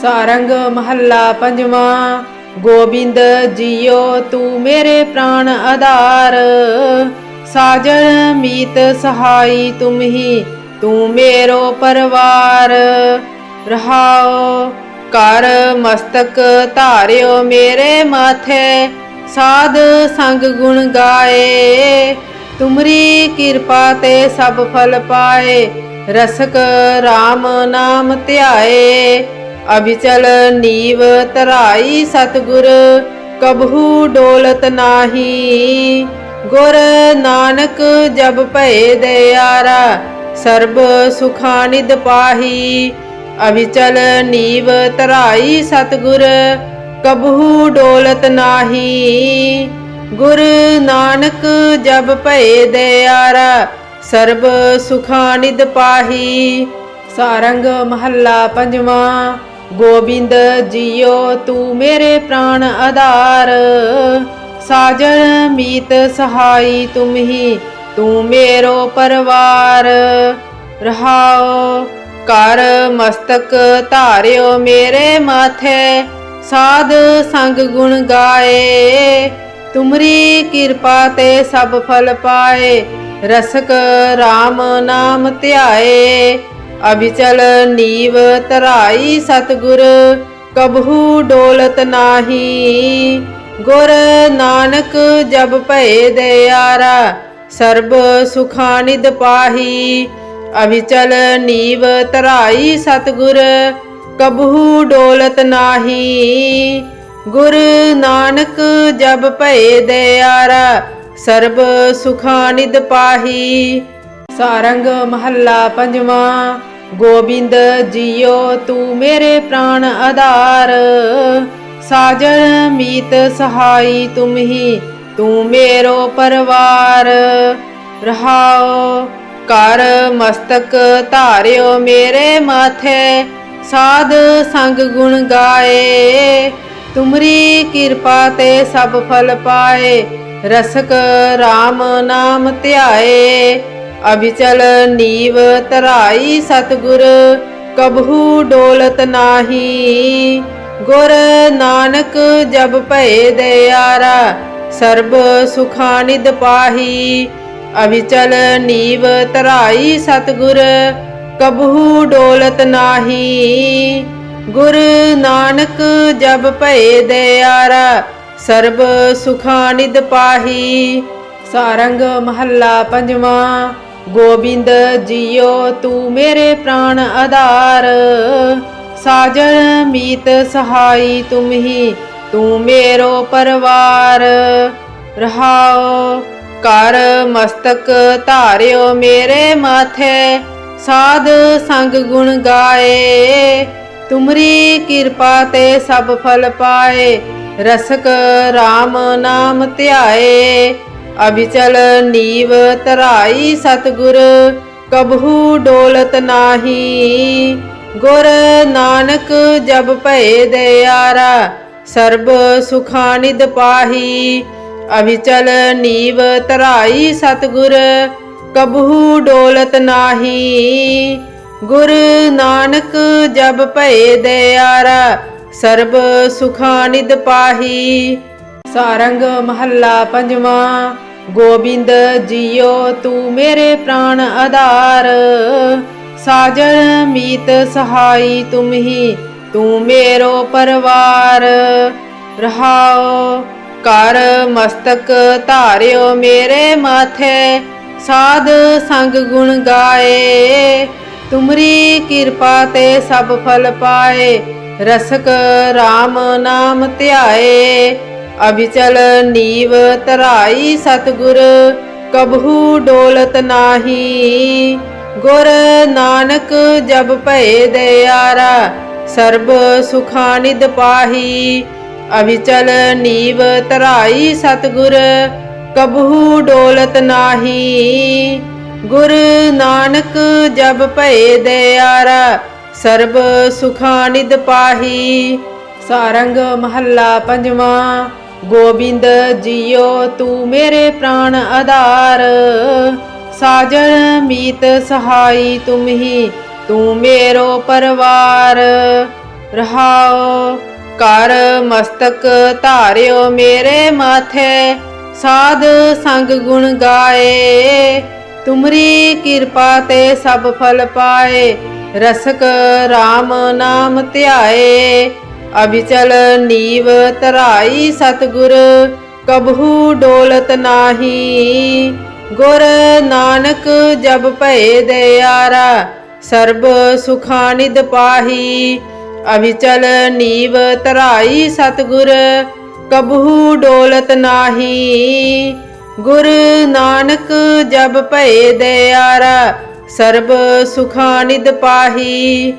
सारंग महला पंजवा। गोबिंद जियो तू मेरे प्राण आधार, साजन मीत सहाई तुम ही तू मेरो परवार। रहाओ कर मस्तक धारियो मेरे माथे, साध संग गुण गाए। तुमरी कृपा ते सब फल पाए, रसक राम नाम ध्याए। अभिचल नीव तराई सतगुर, कबहू डोलत नाही। गुर नानक जब भय दयारा, सर्ब सुखानिद पाही। अभिचल नीव तराई सतगुर, कबहू डोलत नाही। गुर नानक जब भय दयारा, सर्ब सुखानिद पाही। सारंग महला पंजवा। गोबिंद जियो तू मेरे प्राण आधार, साजन मीत सहाई तुम ही तू मेरो परवार। रहाओ कर मस्तक धारियो मेरे माथे, साध संग गुण गाए। तुमरी कृपा ते सब फल पाए, रसक राम नाम ध्याए। अभिचल नीव तराई सतगुर, कबहू डोलत नाही। गुर नानक जब भय दयारा, सर्ब सुखानिद पाही। अभिचल नीव तराई सतगुर, कबहू डोलत नाही। गुर नानक जब भय दयारा, सर्ब सुखानिद पाही। सारंग महला पंजवा। गोबिंद जियो तू मेरे प्राण आधार, साजन मीत सहाई तुम ही तू मेरो परवार। रहाओ कर मस्तक धारियो मेरे माथे, साध संग गुण गाए। तुमरी कृपा ते सब फल पाए, रसक राम नाम ध्याए। अभिचल नीव तराई सतगुर, कबहू डोलत नाही। गुर नानक जब भय दयारा, सर्ब सुखानिद पाही। अभिचल नीव तराई सतगुर, कबहू डोलत नाही। गुर नानक जब भय दयारा, सर्ब सुखानिद पाही। सारंग महला पंजवा। गोबिंद जियो तू मेरे प्राण आधार, साजन मीत सहाई तुम ही तू मेरो परवार। रहाओ कर मस्तक धारियो मेरे माथे, साध संग गुण गाए। तुमरी कृपा ते सब फल पाए, रसक राम नाम ध्याए। अभिचल नीव तराई सतगुर, कबहू डोलत नाही। गुर नानक जब भय दयारा, सर्ब सुखानिद पाही। अभिचल नीव तराई सतगुर, कबहू डोलत नाही। गुर नानक जब भय दयारा, सर्ब सुखानिद पाही। सारंग महला पंजवा। गोबिंद जियो तू मेरे प्राण आधार, साजन मीत सहाई तुम ही तू मेरो परवार। रहाओ कर मस्तक धारियो मेरे माथे, साध संग गुण गाए। तुमरी कृपा ते सब फल पाए, रसक राम नाम ध्याए। अभिचल नीव तराई सतगुर, कबहू डोलत नाही। गुर नानक जब भय दयारा, सर्ब सुखानिद पाही। अभिचल नीव तराई सतगुर, कबहू डोलत नाही। गुर नानक जब भय दयारा, सर्ब सुखानिद पाही। सारंग महला पंजवा। गोबिंद जियो तू मेरे प्राण आधार, साजन मीत सहाई तुम ही तू मेरो परवार। रहाओ। कर मस्तक धारियो मेरे माथे, साध संग गुण गाए। तुमरी कृपा ते सब फल पाए, रसक राम नाम ध्याए। अभिचल नीव तराई सतगुर, कबहू डोलत नाही। गुर नानक जब भय दयारा, सर्ब सुखानिद पाही। अभिचल नीव तराई सतगुर, कबहू डोलत नाही। गुर नानक जब भय दयारा, सर्ब सुखानिद पाही।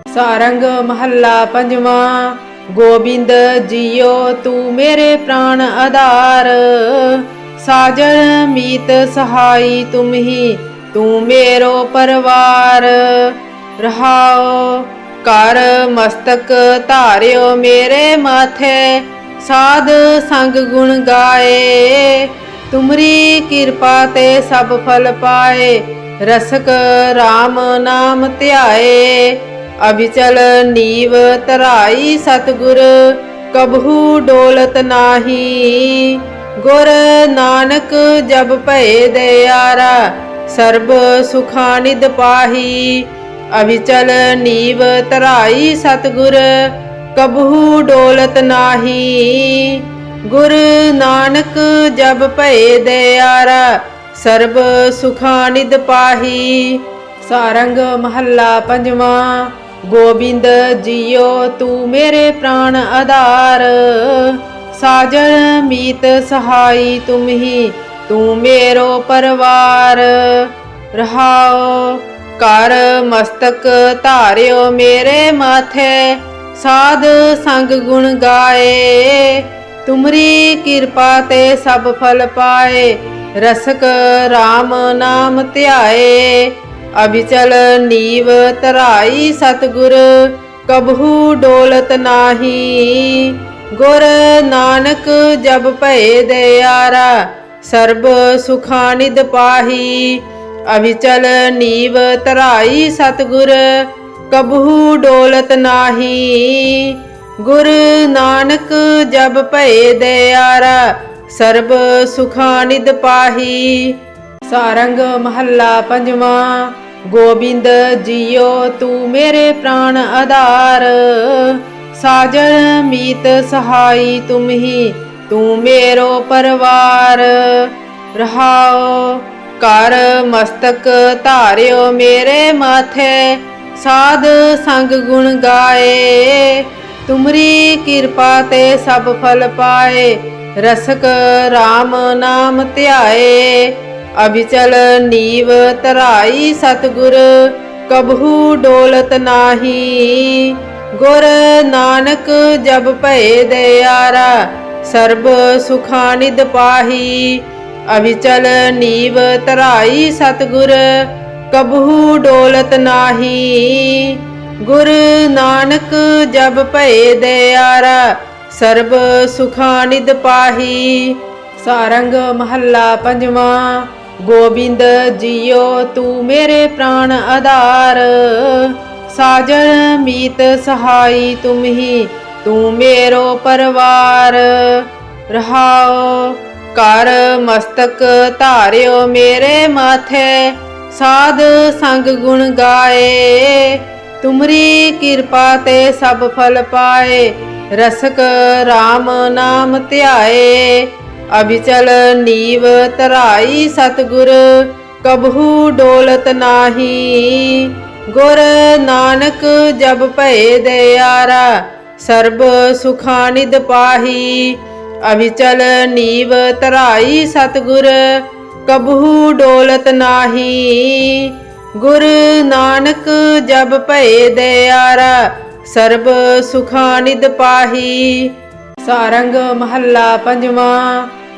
सारंग महला पंजवा। गोबिंद जियो तू मेरे प्राण आधार, साजन मीत सहाई तुम ही, तू मेरो परवार। रहाओ। कर मस्तक धारियो मेरे माथे, साध संग गुण गाए। तुमरी कृपा ते सब फल पाए, रसक राम नाम ध्याए। अभिचल नीव तराई सतगुर, कबहू डोलत नाही। गुर नानक जब भय दयारा, सर्ब सुखानिद पाही। अभिचल नीव तराई सतगुर, कबहू डोलत नाही। गुर नानक जब भय दयारा, सर्ब सुखानिद पाही। सारंग महला पंजवा। गोबिंद जियो तू मेरे प्राण आधार, साजन मीत सहाई तुम ही, तू मेरो परवार। रहाओ। कर मस्तक धारियो मेरे माथे, साध संग गुण गाए। तुमरी कृपा ते सब फल पाए, रसक राम नाम ध्याए। अभिचल नीव तराई सतगुर, कबहू डोलत नाही। गुर नानक जब भय दयारा, सर्ब सुखानिद पाही। अभिचल नीव तराई सतगुर, कबहू डोलत नाही। गुर नानक जब भय दयारा, सर्ब सुखानिद पाही। सारंग महला पंजवा। गोबिंद जियो तू मेरे प्राण आधार, साजन मीत सहाई तुम ही, तू मेरो परवार। रहाओ। कर मस्तक धारियो मेरे माथे, साध संग गुण गाए। तुमरी कृपा ते सब फल पाए, रसक राम नाम ध्याए। अभिचल नीव तराई सतगुर, कबहू डोलत नाही। गुर नानक जब भय दयारा, सर्ब सुखानिद पाही। अभिचल नीव तराई सतगुर, कबहू डोलत नाही। गुर नानक जब भय दयारा, सर्ब सुखानिद पाही। सारंग महला पंजवा। गोबिंद जियो तू मेरे प्राण आधार, साजन मीत सहाई तुम ही, तू मेरो परवार। रहाओ। कर मस्तक धारियो मेरे माथे, साध संग गुण गाए। तुमरी कृपा ते सब फल पाए, रसक राम नाम ध्याए। अभिचल नीव तराई सतगुर, कबहू डोलत नाही। गुर नानक जब भय दयारा, सर्ब सुखानिद पाही। अभिचल नीव तराई सतगुर, कबहू डोलत नाही। गुर नानक जब भय दयारा, सर्ब सुखानिद पाही। सारंग महला पंजवा।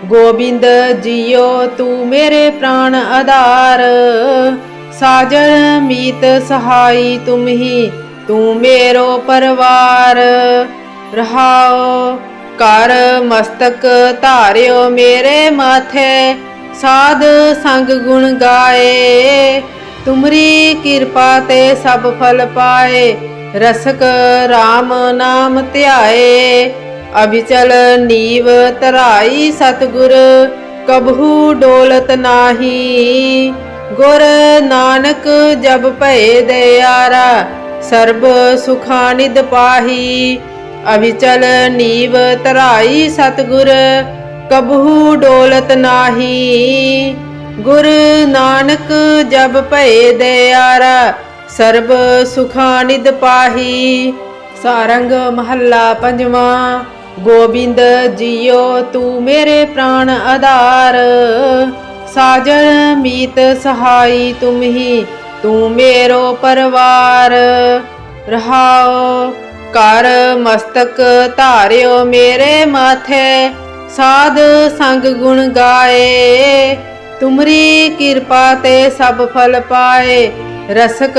गोबिंद जियो तू मेरे प्राण आधार, साजन मीत सहाई तुम ही, तू मेरो परवार। रहाओ। कर मस्तक धारियो मेरे माथे, साध संग गुण गाए। तुमरी कृपा ते सब फल पाए, रसक राम नाम ध्याए। अभिचल नीव तराई सतगुर कबहू डोलत नाही। गुर नानक जब भय दयारा सर्ब सुखानिद पाही। अभिचल नीव तराई सतगुर कबहू डोलत नाही। गुर नानक जब भय दयारा सर्ब सुखानिद पाही। सारंग महला पंजवा। गोबिंद जियो तू मेरे प्राण आधार। साजन मीत सहाई तुम ही तू मेरो परवार। रहाओ कर मस्तक धारियो मेरे माथे। साध संग गुण गाए। तुमरी कृपा ते सब फल पाए। रसक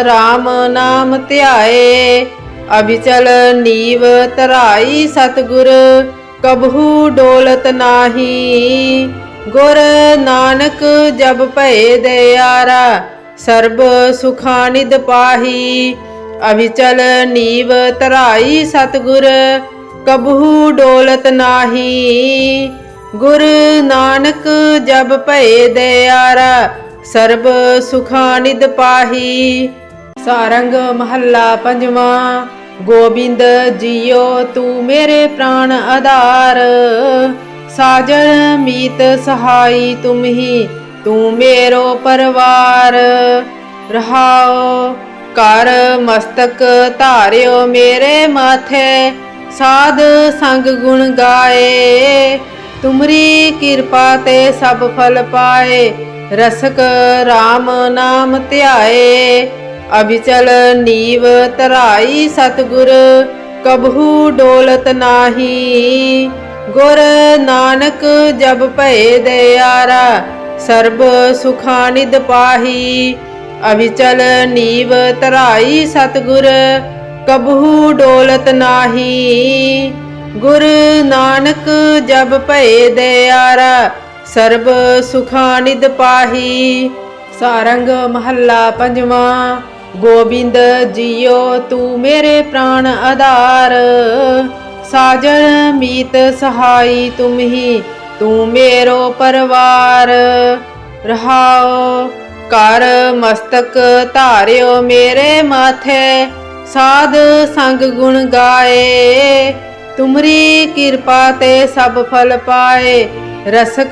राम नाम ध्याए। अभिचल नीव तराई सतगुर कबहू डोलत नाही। गुर नानक जब भय दयारा सर्ब सुखानिद पाही। अभिचल नीव तराई सतगुर कबहू डोलत नाही। गुर नानक जब भय दयारा सर्ब सुखानिद पाही। सारंग महला पंजवा। गोबिंद जियो तू मेरे प्राण आधार। साजन मीत सहाई तुम ही तू मेरो परवार। रहाओ कर मस्तक धारियो मेरे माथे। साध संग गुण गाए। तुमरी कृपा ते सब फल पाए। रसक राम नाम ध्याए। अभिचल नीव तराई सतगुर कबहू डोलत नाही। गुर नानक जब भय दयारा सर्ब सुखानिद पाही। अभिचल नीव तराई सतगुर कबहू डोलत नाही। गुर नानक जब भय दयारा सर्ब सुखानिद पाही। सारंग महला पंजवा। गोबिंद जियो तू मेरे प्राण आधार। साजन मीत सहाई तुम ही तू मेरो परवार। रहाओ कर मस्तक धारियो मेरे माथे। साध संग गुण गाए। तुमरी कृपा ते सब फल पाए। रसक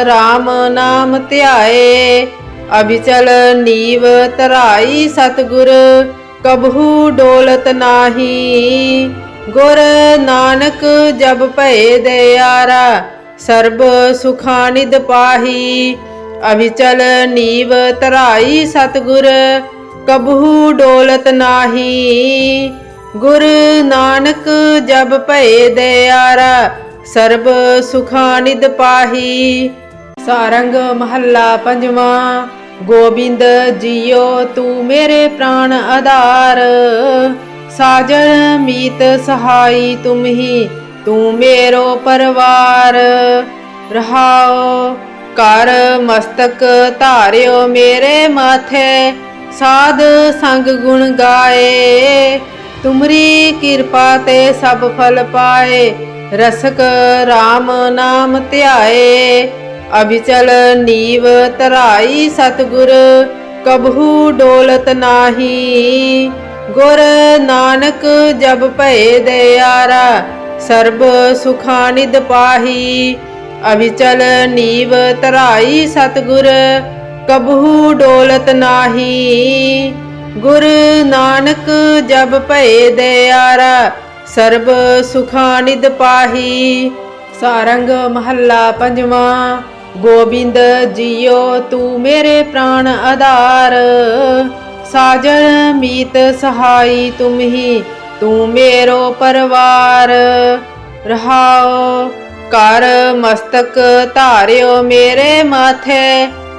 राम नाम ध्याए। अभिचल नीव तराई सतगुर कबहू डोलत नाही। गुर नानक जब भय दयारा सर्ब सुखानिद पाही। अभिचल नीव तराई सतगुर कबहू डोलत नाही। गुर नानक जब भय दयारा सर्ब सुखानिद पाही। सारंग महला पंजवा। गोबिंद जियो तू मेरे प्राण आधार। साजन मीत सहाई तुम ही तू मेरो परवार। रहाओ कर मस्तक धारियो मेरे माथे। साध संग गुण गाए। तुमरी कृपा ते सब फल पाए। रसक राम नाम ध्याए। अभिचल नीव तराई सतगुर कबहू डोलत नाही। गुर नानक जब भय दयारा सर्ब सुखानिद पाही। अभिचल नीव तराई सतगुर कबहू डोलत नाही। गुर नानक जब भय दयारा सर्ब सुखानिद पाही। सारंग महला पंजवा। गोबिंद जियो तू मेरे प्राण आधार। साजन मीत सहाई तुम ही तू मेरो परवार। रहाओ कर मस्तक धारियो मेरे माथे।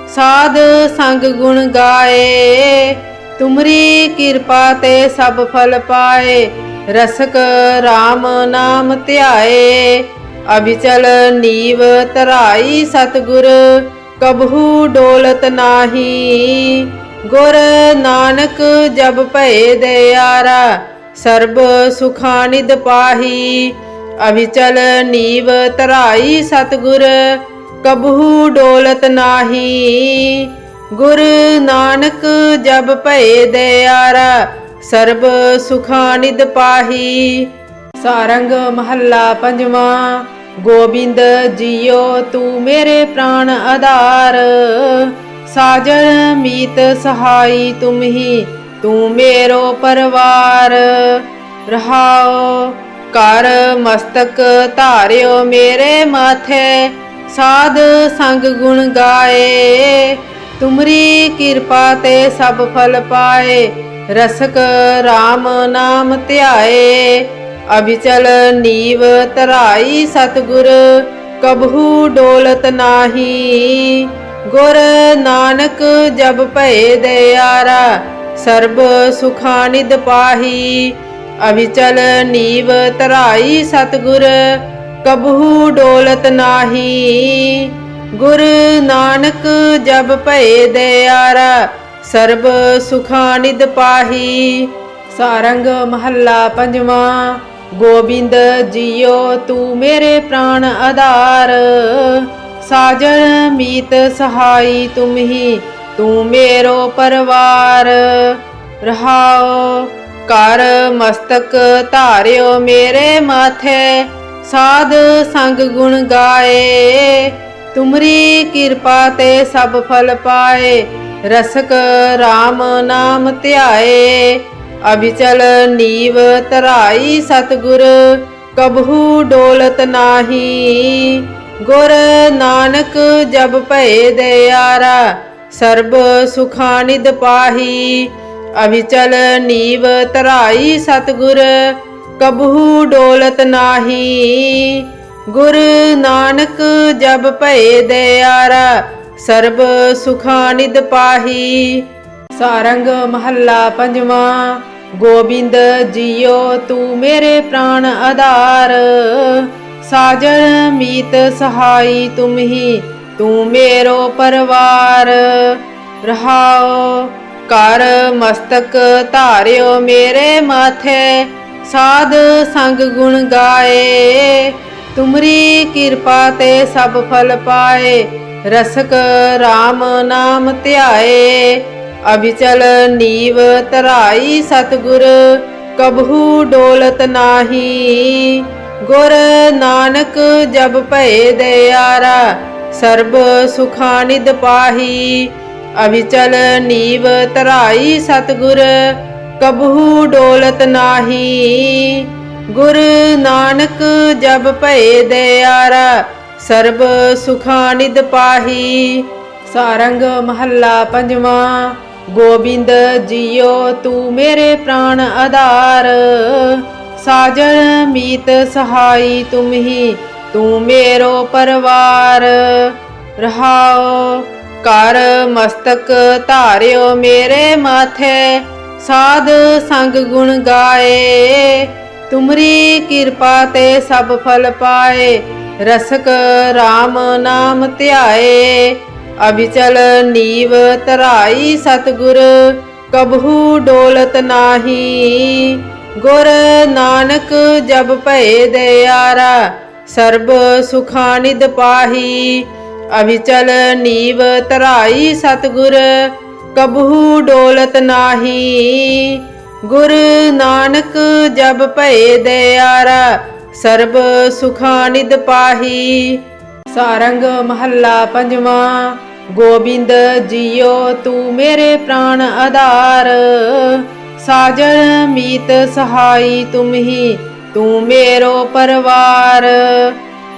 साध संग गुण गाए। तुमरी कृपा ते सब फल पाए। रसक राम नाम ध्याए। अभिचल नीव तराई सतगुर कबहू डोलत नाही। गुर नानक जब भये दयारा सर्ब सुखा निध पाही। अभिचल नीव तराई सतगुर कबहू डोलत नाही। गुर नानक जब भये दयारा सर्ब सुखा निध पाही। सारंग महला पंजवा। गोबिंद जियो तू मेरे प्राण आधार। साजन मीत सहाई तुम ही तू मेरो परवार। रहाओ कर मस्तक धार्यो मेरे माथे साध संग गुण गाए। तुमरी कृपा ते सब फल पाए रसक राम नाम ध्याए। अभिचल नीव तराई सतगुर कबहू डोलत नाही। गुर नानक जब भये दयारा सर्ब सुखा निध पाही। अभिचल नीव तराई सतगुर कबहू डोलत नाही। गुर नानक जब भये दयारा सर्ब सुखा निध पाही। सारंग महला पंजवा। गोबिंद जियो तू मेरे प्राण आधार। साजन मीत सहाई तुम ही तू मेरो परवार। रहाओ कर मस्तक धार्यो मेरे माथे साध संग गुण गाए। तुमरी कृपा ते सब फल पाए रसक राम नाम ध्याए। अभिचल नीव तराई सतगुर कबहू डोलत नाही। गुर नानक जब भये दयारा सर्ब सुखा निध पाही। अभिचल नीव तराई सतगुर कबहू डोलत नाही। गुर नानक जब भये दयारा सर्ब सुखा निध पाही। सारंग महला पंजवा। गोबिंद जियो तू मेरे प्राण आधार। साजन मीत सहाई तुम ही तू मेरो परवार। रहाओ कर मस्तक धार्यो मेरे माथे साध संग गुण गाए। तुमरी कृपा ते सब फल पाए रसक राम नाम ध्याए। अभिचल नीव तराई सतगुर कबहू डोलत नाही। गुर नानक जब भये दयारा सर्ब सुखा निध पाही। अभिचल नीव तराई सतगुर कबहू डोलत नाही। गुर नानक जब भये दयारा सर्ब सुखा निध पाही। सारंग महला पंजवा। गोबिंद जियो तू मेरे प्राण आधार। साजन मीत सहाई तुम ही तू मेरो परवार। रहाओ कर मस्तक धार्यो मेरे माथे साध संग गुण गाए। तुमरी कृपा ते सब फल पाए रसक राम नाम ध्याए। अभिचल नीव तराई सतगुर कबहू डोलत नाही। गुर नानक जब भये दयारा सर्ब सुखा निध पाही। अभिचल नीव तराई सतगुर कबहू डोलत नाही। गुर नानक जब भये दयारा सर्ब सुखा निध पाही। सारंग महला पंजवा। गोबिंद जियो तू मेरे प्राण आधार। साजन मीत सहाई तुम ही तू मेरो परवार।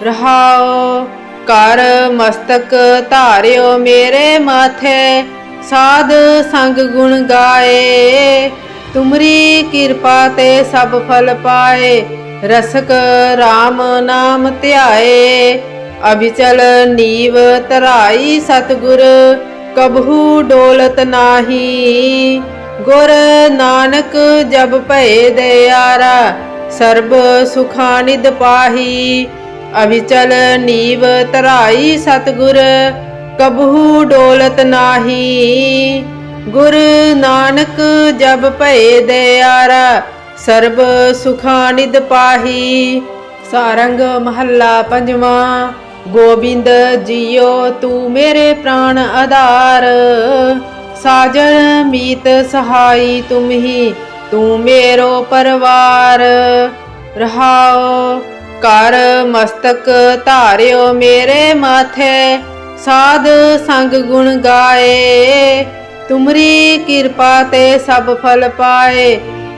रहाओ कर मस्तक धार्यो मेरे माथे साध संग गुण गाए। तुमरी कृपा ते सब फल पाए रसक राम नाम ध्याए। अभिचल नीव तराई सतगुर कबहू डोलत नाही। गुर नानक जब भये दयारा सर्ब सुखा निध पाही। अभिचल नीव तराई सतगुर कबहू डोलत नाही। गुर नानक जब भये दयारा सर्ब सुखा निध पाही। सारंग महला पंजवा। गोबिंद जियो तू मेरे प्राण आधार, साजन मीत सहाई तुम ही तू मेरो परवार। रहाओ कर मस्तक धारियो मेरे माथे, साध संग गुण गाए तुमरी कृपा ते सब फल पाए।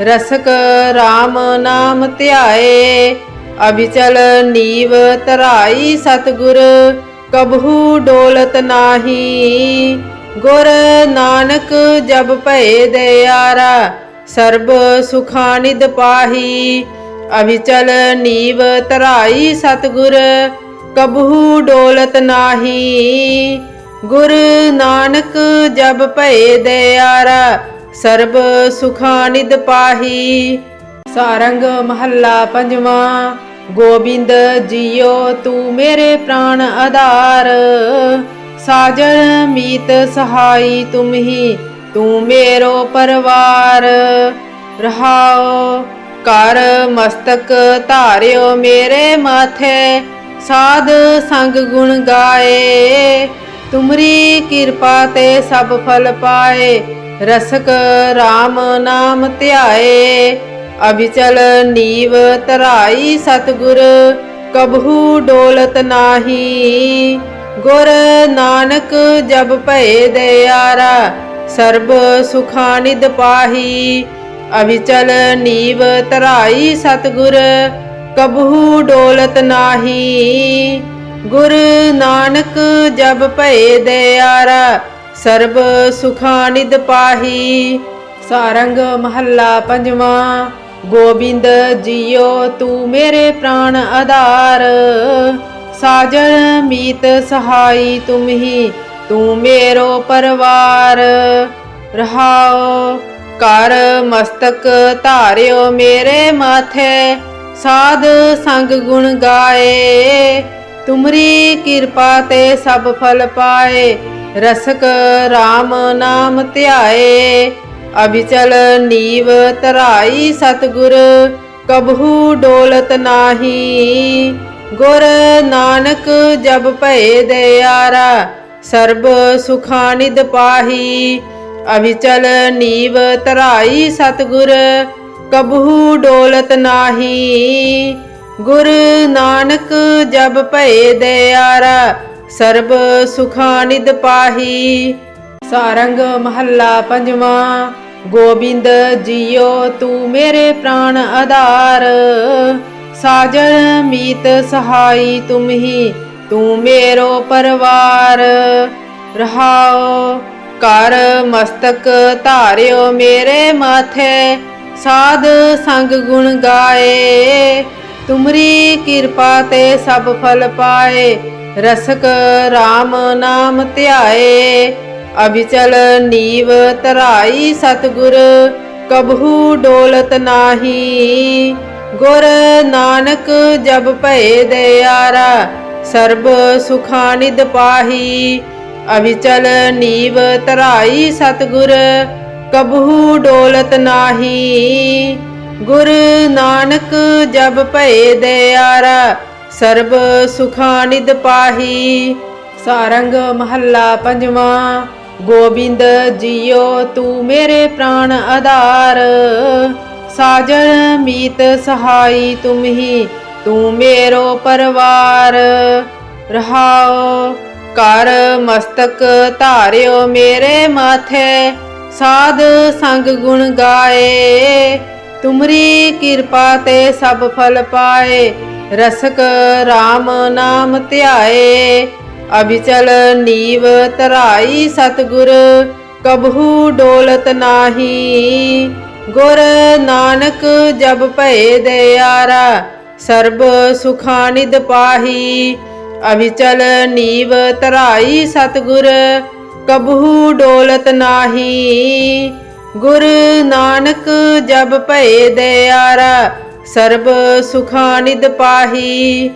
रसक राम नाम ध्याए अभिचल नीव तराई सतगुर, कबहू डोलत नाही। गुर नानक जब भये दयारा सर्ब सुखा निध पाही। अभिचल नीव तराई सतगुर, कबहू डोलत नाही। गुर नानक जब भये दयारा सर्ब सुखा निध पाही। सारंग महला पंजवा। गोबिंद जियो तू मेरे प्राण आधार, साजन मीत सहाई तुम ही तू मेरो परवार। रहाओ कर मस्तक धारियो मेरे माथे, साध संग गुण गाए तुमरी कृपा ते सब फल पाए। रसक राम नाम ध्याए अभिचल नीव तराई सतगुर, कबहू डोलत नाही। गुर नानक जब भये दयारा सर्ब सुखा निध पाही। अभिचल नीव तराई सतगुर, कबहू डोलत नाही। गुर नानक जब भये दयारा सर्ब सुखा निध पाही। सारंग महला पंजवा। गोबिंद जियो तू मेरे प्राण आधार, साजन मीत सहाई तुम ही तू मेरो परवार। रहाओ कर मस्तक धारियो मेरे माथे, साध संग गुण गाए तुमरी कृपा ते सब फल पाए। रसक राम नाम ध्याए अभिचल नीव तराई सतगुर, कबहू डोलत नाही। गुर नानक जब भये दयारा सर्ब सुखा निध पाही। अभिचल नीव तराई सतगुर, कबहू डोलत नाही। गुर नानक जब भये दयारा सर्ब सुखा निध पाही। सारंग महला पंजवा। गोबिंद जियो तू मेरे प्राण आधार, साजन मीत सहाई तुम ही तू मेरो परवार। रहाओ कर मस्तक धारियो मेरे माथे, साध संग गुण गाए तुमरी कृपा ते सब फल पाए। रसक राम नाम ध्याए अभिचल नीव तराई सतगुर, कबहू डोलत नाही। गुर नानक जब भये दयारा सर्ब सुखा निध पाही। अभिचल नीव तराई सतगुर, कबहू डोलत नाही। गुर नानक जब भये दयारा सर्ब सुखा निध पाही। सारंग महला पंजवा। गोबिंद जियो तू मेरे प्राण आधार, साजन मीत सहाई तुम ही तू मेरो परवार। रहाओ कर मस्तक धारियो मेरे माथे, साध संग गुण गाए तुमरी कृपा ते सब फल पाए। रसक राम नाम ध्याए अभिचल नीव तराई सतगुर, कबहू डोलत नाही। गुर नानक जब भये दयारा सर्ब सुखा निध पाही। अभिचल नीव तराई सतगुर, कबहू डोलत नाही। गुर नानक जब भये दयारा सर्ब सुखा निध पाही।